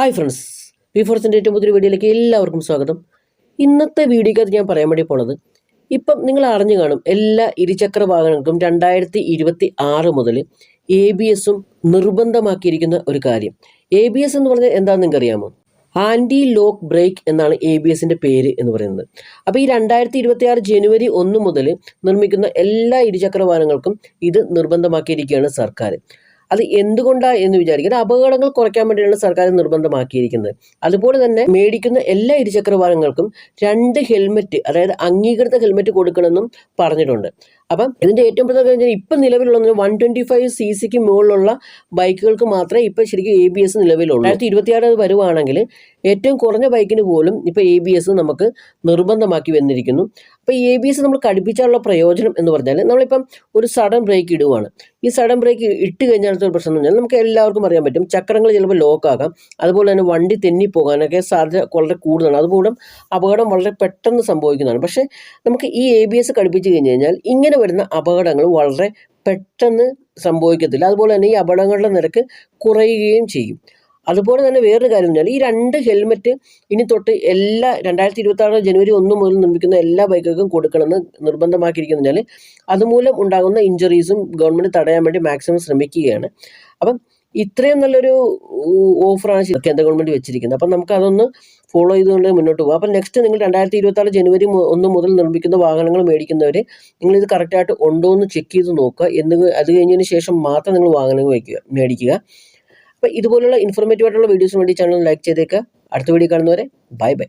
Hi friends, V4Cൻ്റെ ഏറ്റവും പുതിയ വീഡിയോയിലേക്ക് എല്ലാവർക്കും സ്വാഗതം. ഇന്നത്തെ വീഡിയോക്കകത്ത് ഞാൻ പറയാൻ വേണ്ടി പോണത്, ഇപ്പം നിങ്ങൾ അറിഞ്ഞു കാണും, എല്ലാ ഇരുചക്ര വാഹനങ്ങൾക്കും 2026 മുതൽ ABS നിർബന്ധമാക്കിയിരിക്കുന്ന ഒരു കാര്യം. ABS എന്ന് പറഞ്ഞാൽ എന്താണെന്ന് നിങ്ങൾക്ക് അറിയാമോ? ആൻറ്റി ലോക്ക് ബ്രേക്ക് എന്നാണ് ABSൻ്റെ പേര് എന്ന് പറയുന്നത്. അപ്പോൾ ഈ 2026 ജനുവരി 1 മുതൽ നിർമ്മിക്കുന്ന എല്ലാ ഇരുചക്ര വാഹനങ്ങൾക്കും ഇത് നിർബന്ധമാക്കിയിരിക്കുകയാണ് സർക്കാർ. അത് എന്തുകൊണ്ടാണ് എന്ന് വിചാരിക്കുന്നത്, അപകടങ്ങൾ കുറയ്ക്കാൻ വേണ്ടിയാണ് സർക്കാർ നിർബന്ധമാക്കിയിരിക്കുന്നത്. അതുപോലെ തന്നെ മേടിക്കുന്ന എല്ലാ ഇരുചക്ര വാഹനങ്ങൾക്കും 2 ഹെൽമെറ്റ്, അതായത് അംഗീകൃത ഹെൽമെറ്റ് കൊടുക്കണമെന്നും പറഞ്ഞിട്ടുണ്ട്. അപ്പം ഇതിൻ്റെ ഏറ്റവും പ്രധാന കാര്യം, ഇപ്പം നിലവിലുള്ള 125cc മുകളിലുള്ള ബൈക്കുകൾക്ക് മാത്രമേ ഇപ്പം ശരിക്കും ABS നിലവിലുള്ളൂ. 2026 വരുവാണെങ്കിൽ ഏറ്റവും കുറഞ്ഞ ബൈക്കിന് പോലും ഇപ്പോൾ ABS നമുക്ക് നിർബന്ധമാക്കി വന്നിരിക്കുന്നു. അപ്പോൾ ഈ ABS നമ്മൾ ഘടിപ്പിച്ചാലുള്ള പ്രയോജനം എന്ന് പറഞ്ഞാൽ, നമ്മളിപ്പം ഒരു സഡൻ ബ്രേക്ക് ഇടുവാണ്. ഈ സഡൻ ബ്രേക്ക് ഇട്ട് കഴിഞ്ഞാൽ ഒരു പ്രശ്നം എന്ന് പറഞ്ഞാൽ, നമുക്ക് എല്ലാവർക്കും അറിയാൻ പറ്റും, ചക്രങ്ങൾ ചിലപ്പോൾ ലോക്കാകാം. അതുപോലെ തന്നെ വണ്ടി തെന്നിപ്പോകാനൊക്കെ സാധ്യത വളരെ കൂടുതലാണ്. അതുമൂലം അപകടം വളരെ പെട്ടെന്ന് സംഭവിക്കുന്നതാണ്. പക്ഷേ നമുക്ക് ഈ ABS ഘടിപ്പിച്ച് കഴിഞ്ഞ് കഴിഞ്ഞാൽ ഇങ്ങനെ വരുന്ന അപകടങ്ങൾ വളരെ പെട്ടെന്ന് സംഭവിക്കത്തില്ല. അതുപോലെ തന്നെ ഈ അപകടങ്ങളുടെ നിരക്ക് കുറയുകയും ചെയ്യും. അതുപോലെ തന്നെ വേറൊരു കാര്യം എന്ന് പറഞ്ഞാൽ, ഈ 2 ഹെൽമെറ്റ് ഇനി തൊട്ട് എല്ലാ 2026 ജനുവരി 1 മുതൽ നിർമ്മിക്കുന്ന എല്ലാ ബൈക്കുകൾക്കും കൊടുക്കണമെന്ന് നിർബന്ധമാക്കിയിരിക്കുന്നതിനാൽ അതുമൂലം ഉണ്ടാകുന്ന ഇഞ്ചുറീസും ഗവൺമെൻറ് തടയാൻ വേണ്ടി മാക്സിമം ശ്രമിക്കുകയാണ്. അപ്പം ഇത്രയും നല്ലൊരു ഓഫറാണ് കേന്ദ്ര ഗവൺമെൻറ് വെച്ചിരിക്കുന്നത്. അപ്പം നമുക്ക് അതൊന്ന് ഫോളോ ചെയ്തുകൊണ്ട് മുന്നോട്ട് പോകും. അപ്പം നെക്സ്റ്റ് നിങ്ങൾ 2026 ജനുവരി 1 മുതൽ നിർമ്മിക്കുന്ന വാഹനങ്ങൾ മേടിക്കുന്നവർ നിങ്ങളിത് കറക്റ്റായിട്ട് ഉണ്ടോ എന്ന് ചെക്ക് ചെയ്ത് നോക്കുക. അത് കഴിഞ്ഞതിന് ശേഷം മാത്രം നിങ്ങൾ വാഹനങ്ങൾ മേടിക്കുക. അപ്പോൾ ഇതുപോലുള്ള ഇൻഫോർമേറ്റീവ് ആയിട്ടുള്ള വീഡിയോസിന് വേണ്ടി ചാനൽ ലൈക്ക് ചെയ്തേക്കുക. അടുത്ത വീഡിയോ കാണുന്നവരെ ബൈ ബൈ.